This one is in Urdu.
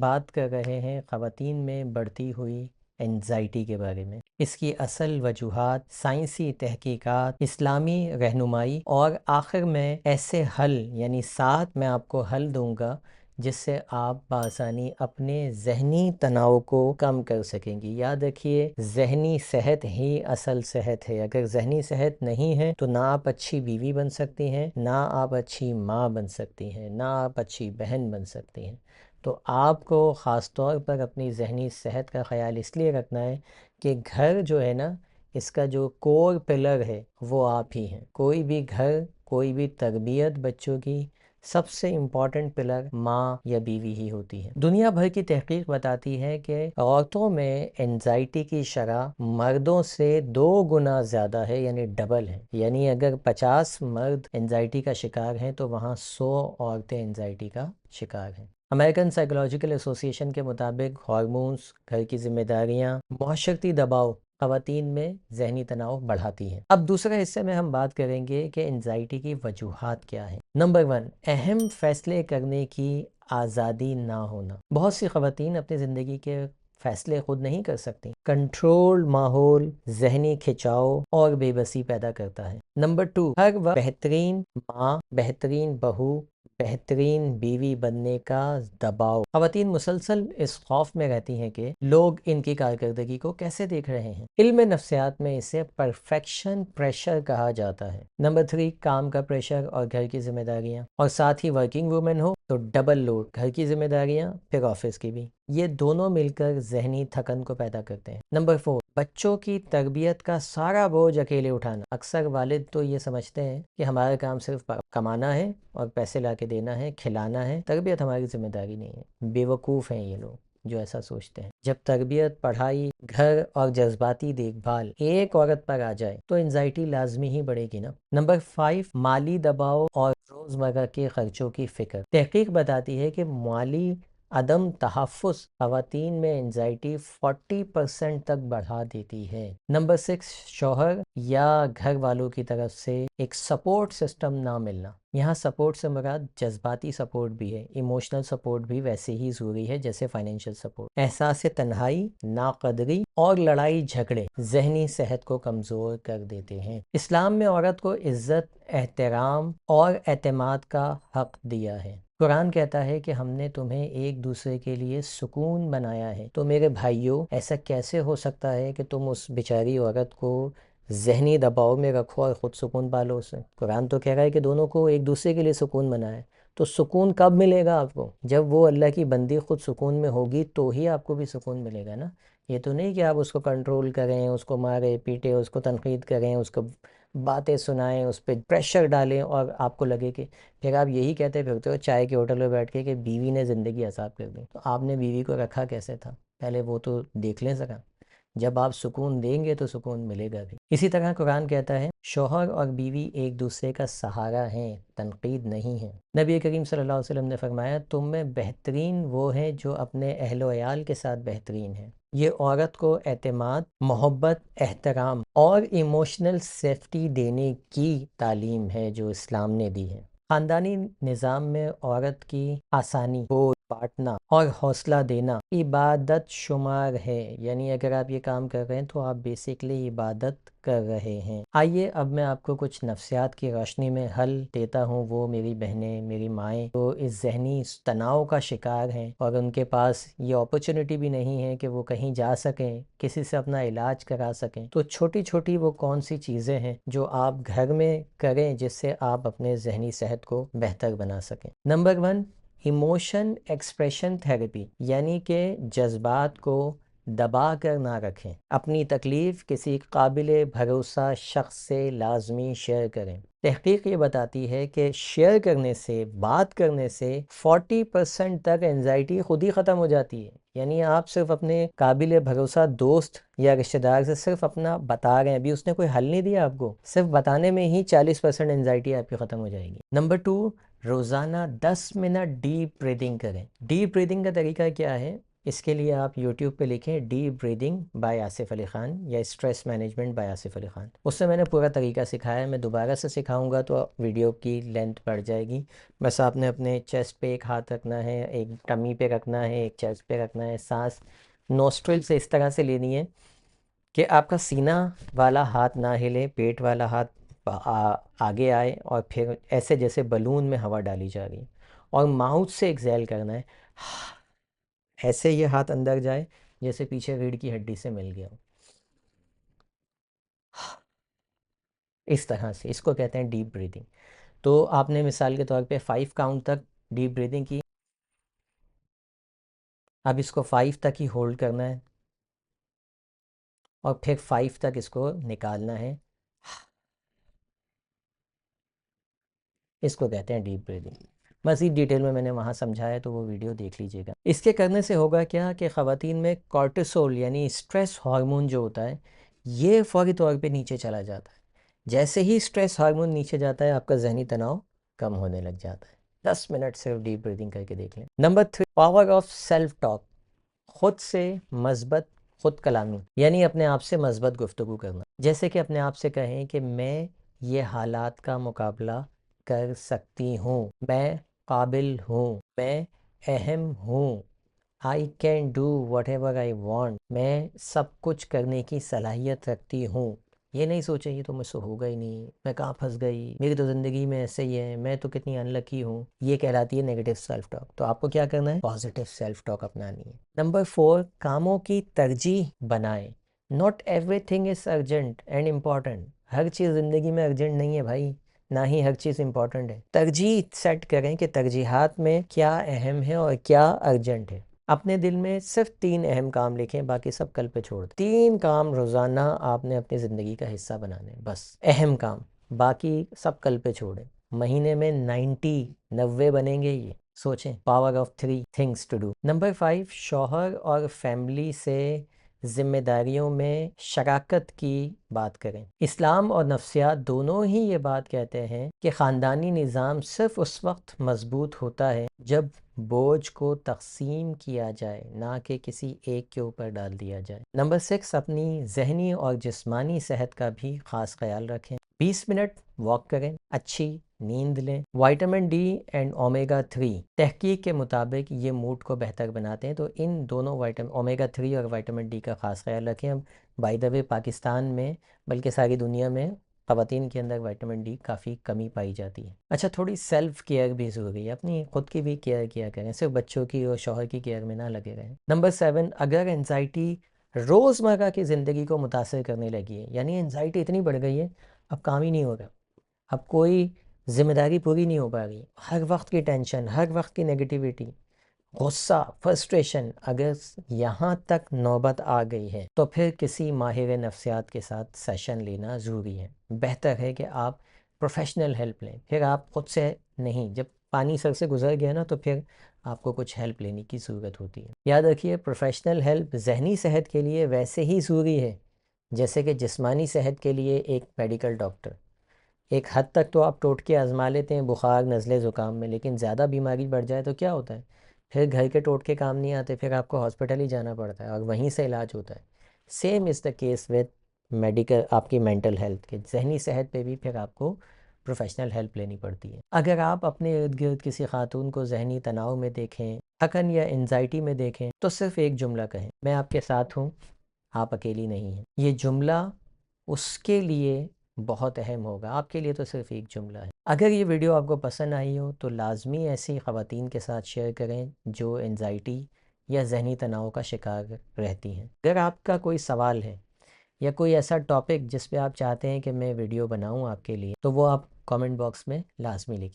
بات کر رہے ہیں خواتین میں بڑھتی ہوئی انزائٹی کے بارے میں، اس کی اصل وجوہات، سائنسی تحقیقات، اسلامی رہنمائی، اور آخر میں ایسے حل، یعنی 7 میں آپ کو حل دوں گا جس سے آپ بآسانی اپنے ذہنی تناؤ کو کم کر سکیں گی۔ یاد رکھیے، ذہنی صحت ہی اصل صحت ہے۔ اگر ذہنی صحت نہیں ہے تو نہ آپ اچھی بیوی بن سکتی ہیں، نہ آپ اچھی ماں بن سکتی ہیں، نہ آپ اچھی بہن بن سکتی ہیں۔ تو آپ کو خاص طور پر اپنی ذہنی صحت کا خیال اس لیے رکھنا ہے کہ گھر جو ہے نا، اس کا جو کور پلر ہے وہ آپ ہی ہیں۔ کوئی بھی گھر، کوئی بھی تربیت بچوں کی، سب سے امپورٹنٹ پلر ماں یا بیوی ہی ہوتی ہے۔ دنیا بھر کی تحقیق بتاتی ہے کہ عورتوں میں انزائٹی کی شرح مردوں سے 2 گنا زیادہ ہے، یعنی ڈبل ہے۔ یعنی اگر 50 مرد انزائٹی کا شکار ہیں تو وہاں 100 عورتیں انزائٹی کا شکار ہیں۔ امریکن سائیکولوجیکل ایسوسی ایشن کے مطابق ہارمونز، گھر کی ذمہ داریاں، معاشرتی دباؤ خواتین میں ذہنی تناؤ بڑھاتی ہیں۔ اب دوسرے حصے میں ہم بات کریں گے کہ انزائٹی کی وجوہات کیا ہیں۔ نمبر 1، اہم فیصلے کرنے کی آزادی نہ ہونا۔ بہت سی خواتین اپنی زندگی کے فیصلے خود نہیں کر سکتی۔ کنٹرول ماحول ذہنی کھچاؤ اور بے بسی پیدا کرتا ہے۔ نمبر 2، ہر وقت بہترین ماں، بہترین بہو، بہترین بیوی بننے کا دباؤ۔ خواتین مسلسل اس خوف میں رہتی ہیں کہ لوگ ان کی کارکردگی کو کیسے دیکھ رہے ہیں۔ علم نفسیات میں اسے پرفیکشن پریشر کہا جاتا ہے۔ نمبر 3، کام کا پریشر اور گھر کی ذمہ داریاں، اور ساتھ ہی ورکنگ وومن ہو تو ڈبل لوڈ، گھر کی ذمہ داریاں پھر آفس کی بھی، یہ دونوں مل کر ذہنی تھکن کو پیدا کرتے ہیں۔ نمبر 4، بچوں کی تربیت کا سارا بوجھ اکیلے اٹھانا۔ اکثر والد تو یہ سمجھتے ہیں کہ ہمارا کام صرف کمانا ہے اور پیسے لا کے دینا ہے، کھلانا ہے، تربیت ہماری ذمہ داری نہیں ہے۔ بیوقوف ہیں یہ لوگ جو ایسا سوچتے ہیں۔ جب تربیت، پڑھائی، گھر اور جذباتی دیکھ بھال ایک عورت پر آ جائے تو انزائٹی لازمی ہی بڑھے گی نا۔ نمبر 5، مالی دباؤ اور روزمرہ کے خرچوں کی فکر۔ تحقیق بتاتی ہے کہ مالی عدم تحفظ خواتین میں انزائٹی 40% تک بڑھا دیتی ہے۔ نمبر 6، شوہر یا گھر والوں کی طرف سے ایک سپورٹ سسٹم نہ ملنا۔ یہاں سپورٹ سے مراد جذباتی سپورٹ بھی ہے، ایموشنل سپورٹ بھی ویسے ہی ضروری ہے جیسے فائنینشیل سپورٹ۔ احساس تنہائی، ناقدری اور لڑائی جھگڑے ذہنی صحت کو کمزور کر دیتے ہیں۔ اسلام میں عورت کو عزت، احترام اور اعتماد کا حق دیا ہے۔ قرآن کہتا ہے کہ ہم نے تمہیں ایک دوسرے کے لیے سکون بنایا ہے۔ تو میرے بھائیوں، ایسا کیسے ہو سکتا ہے کہ تم اس بیچاری عورت کو ذہنی دباؤ میں رکھو اور خود سکون پالو اسے؟ قرآن تو کہہ رہا ہے کہ دونوں کو ایک دوسرے کے لیے سکون بنائے۔ تو سکون کب ملے گا آپ کو؟ جب وہ اللہ کی بندی خود سکون میں ہوگی تو ہی آپ کو بھی سکون ملے گا نا۔ یہ تو نہیں کہ آپ اس کو کنٹرول کریں، اس کو مارے پیٹے، اس کو تنقید کریں، اس کو باتیں سنائیں، اس پہ پریشر ڈالیں، اور آپ کو لگے کہ پھر آپ یہی کہتے پھرتے ہو چائے کے ہوٹل میں بیٹھ کے کہ بیوی نے زندگی عذاب کر دی۔ تو آپ نے بیوی کو رکھا کیسے تھا؟ پہلے وہ تو دیکھ لیں ذرا۔ جب آپ سکون دیں گے تو سکون ملے گا بھی۔ اسی طرح قرآن کہتا ہے شوہر اور بیوی ایک دوسرے کا سہارا ہیں، تنقید نہیں ہے۔ نبی کریم صلی اللہ علیہ وسلم نے فرمایا تم میں بہترین وہ ہیں جو اپنے اہل و عیال کے ساتھ بہترین ہیں۔ یہ عورت کو اعتماد، محبت، احترام اور ایموشنل سیفٹی دینے کی تعلیم ہے جو اسلام نے دی ہے۔ خاندانی نظام میں عورت کی آسانی، بوجھ بانٹنا اور حوصلہ دینا عبادت شمار ہے۔ یعنی اگر آپ یہ کام کر رہے ہیں تو آپ بیسکلی عبادت کر رہے ہیں۔ آئیے اب میں آپ کو کچھ نفسیات کی روشنی میں حل دیتا ہوں۔ وہ میری بہنیں، میری مائیں تو اس ذہنی تناؤ کا شکار ہیں اور ان کے پاس یہ اپرچونٹی بھی نہیں ہے کہ وہ کہیں جا سکیں، کسی سے اپنا علاج کرا سکیں، تو چھوٹی چھوٹی وہ کون سی چیزیں ہیں جو آپ گھر میں کریں جس سے آپ اپنے ذہنی صحت کو بہتر بنا سکیں۔ نمبر 1، ایموشن ایکسپریشن تھیراپی، یعنی کہ جذبات کو دبا کر نہ رکھیں۔ اپنی تکلیف کسی قابل بھروسہ شخص سے لازمی شیئر کریں۔ تحقیق یہ بتاتی ہے کہ شیئر کرنے سے، بات کرنے سے 40% تک انزائٹی خود ہی ختم ہو جاتی ہے۔ یعنی آپ صرف اپنے قابل بھروسہ دوست یا رشتہ دار سے صرف اپنا بتا رہے ہیں، ابھی اس نے کوئی حل نہیں دیا آپ کو، صرف بتانے میں ہی 40% انزائٹی آپ کی ختم ہو جائے گی۔ نمبر 2، روزانہ 10 منٹ ڈیپ بریدنگ کریں۔ ڈیپ بریدنگ کا طریقہ کیا ہے؟ اس کے لیے آپ یوٹیوب پہ لکھیں deep breathing by Asif Ali Khan یا stress management by Asif Ali Khan. اس سے میں نے پورا طریقہ سکھایا ہے. میں دوبارہ سے سکھاؤں گا تو ویڈیو کی لینتھ بڑھ جائے گی. بس آپ نے اپنے چیسٹ پہ ایک ہاتھ رکھنا ہے، ایک ٹمی پہ رکھنا ہے، ایک چیسٹ پہ رکھنا ہے. سانس نوسٹرل سے اس طرح سے لینی ہے کہ آپ کا سینہ والا ہاتھ نہ ہلے، پیٹ والا ہاتھ آگے آئے، اور پھر ایسے جیسے بلون میں ہوا ڈالی جا رہی ہے. اور ماؤتھ سے ایکزیل کرنا ہے، ایسے یہ ہاتھ اندر جائے جیسے پیچھے ریڑھ کی ہڈی سے مل گیا ہو. اس طرح سے اس کو کہتے ہیں ڈیپ بریدنگ. تو آپ نے مثال کے طور پہ 5 کاؤنٹ تک ڈیپ بریدنگ کی. اب اس کو 5 تک ہی ہولڈ کرنا ہے اور پھر 5 تک اس کو نکالنا ہے. اس کو کہتے ہیں ڈیپ بریدنگ. مزید ڈیٹیل میں نے وہاں سمجھایا تو وہ ویڈیو دیکھ لیجئے گا. اس کے کرنے سے ہوگا کیا کہ خواتین میں کورٹیسول یعنی اسٹریس ہارمون جو ہوتا ہے یہ فوری طور پہ نیچے چلا جاتا ہے. جیسے ہی اسٹریس ہارمون نیچے جاتا ہے آپ کا ذہنی تناؤ کم ہونے لگ جاتا ہے. 10 منٹ صرف ڈیپ بریدنگ کر کے دیکھ لیں. Number 3، power of self talk. خود سے مثبت خود کلامی یعنی اپنے آپ سے مثبت گفتگو کرنا. جیسے کہ اپنے آپ سے کہیں کہ میں یہ حالات کا مقابلہ کر سکتی ہوں، میں قابل ہوں، میں اہم ہوں، I can do what ever I want, میں سب کچھ کرنے کی صلاحیت رکھتی ہوں. یہ نہیں سوچیں یہ تو مجھ سے ہوگا ہی نہیں، میں کہاں پھنس گئی، میری تو زندگی میں ایسے ہی ہے، میں تو کتنی ان لکی ہوں. یہ کہلاتی ہے نیگیٹو سیلف ٹاک. تو آپ کو کیا کرنا ہے؟ پازیٹیو سیلف ٹاک اپنانی ہے. نمبر 4، کاموں کی ترجیح بنائیں. Not everything is urgent and important. ہر چیز زندگی میں ارجنٹ نہیں ہے بھائی، نہ ہی ہر چیز امپورٹنٹ ہے. ترجیح سیٹ کریں کہ ترجیحات میں کیا اہم ہے اور کیا ارجنٹ ہے. اپنے دل میں صرف 3 اہم کام لکھیں، باقی سب کل پہ چھوڑ دیں. 3 کام روزانہ آپ نے اپنی زندگی کا حصہ بنانے، بس اہم کام، باقی سب کل پہ چھوڑیں. مہینے میں 90 بنیں گے. یہ سوچیں. Power of 3 things to do. Number 5، شوہر اور فیملی سے ذمہ داریوں میں شراکت کی بات کریں. اسلام اور نفسیات دونوں ہی یہ بات کہتے ہیں کہ خاندانی نظام صرف اس وقت مضبوط ہوتا ہے جب بوجھ کو تقسیم کیا جائے، نہ کہ کسی ایک کے اوپر ڈال دیا جائے. نمبر 6، اپنی ذہنی اور جسمانی صحت کا بھی خاص خیال رکھیں. 20 منٹ واک کریں، اچھی نیند لیں. وائٹامن ڈی اینڈ اومیگا 3 تحقیق کے مطابق یہ موڈ کو بہتر بناتے ہیں. تو ان دونوں اومیگا 3 اور وائٹامن ڈی کا خاص خیال رکھیں. اب بائی دا وے پاکستان میں بلکہ ساری دنیا میں خواتین کے اندر وائٹامن ڈی کافی کمی پائی جاتی ہے. اچھا، تھوڑی سیلف کیئر بھی ضروری ہے. اپنی خود کی بھی کیئر کیا کریں، صرف بچوں کی اور شوہر کی کیئر میں نہ لگے رہیں. نمبر 7، اگر انزائٹی روزمرہ کی زندگی کو متاثر کرنے لگی ہے، یعنی انزائٹی اتنی بڑھ گئی ہے اب کام ہی نہیں ہو رہا، اب کوئی ذمہ داری پوری نہیں ہو پا رہی، ہر وقت کی ٹینشن، ہر وقت کی نیگیٹیویٹی، غصہ، فرسٹریشن، اگر یہاں تک نوبت آ گئی ہے تو پھر کسی ماہر نفسیات کے ساتھ سیشن لینا ضروری ہے. بہتر ہے کہ آپ پروفیشنل ہیلپ لیں. پھر آپ خود سے نہیں، جب پانی سر سے گزر گیا نا تو پھر آپ کو کچھ ہیلپ لینے کی ضرورت ہوتی ہے. یاد رکھیے، پروفیشنل ہیلپ ذہنی صحت کے لیے ویسے ہی ضروری ہے جیسے کہ جسمانی صحت کے لیے ایک میڈیکل ڈاکٹر. ایک حد تک تو آپ ٹوٹکے آزما لیتے ہیں بخار، نزلے، زکام میں، لیکن زیادہ بیماری بڑھ جائے تو کیا ہوتا ہے؟ پھر گھر کے ٹوٹکے کام نہیں آتے، پھر آپ کو ہاسپٹل ہی جانا پڑتا ہے اور وہیں سے علاج ہوتا ہے. Same is the case with medical, آپ کی مینٹل ہیلتھ کے ذہنی صحت پہ بھی پھر آپ کو پروفیشنل ہیلپ لینی پڑتی ہے. اگر آپ اپنے ارد گرد کسی خاتون کو ذہنی تناؤ میں دیکھیں، تھکن یا انزائٹی میں دیکھیں تو صرف ایک جملہ کہیں، میں آپ کے ساتھ ہوں، آپ اکیلی نہیں ہیں. یہ جملہ اس کے لیے بہت اہم ہوگا، آپ کے لیے تو صرف ایک جملہ ہے. اگر یہ ویڈیو آپ کو پسند آئی ہو تو لازمی ایسی خواتین کے ساتھ شیئر کریں جو انزائٹی یا ذہنی تناؤ کا شکار رہتی ہیں. اگر آپ کا کوئی سوال ہے یا کوئی ایسا ٹاپک جس پہ آپ چاہتے ہیں کہ میں ویڈیو بناؤں آپ کے لیے، تو وہ آپ کامنٹ باکس میں لازمی لکھیں.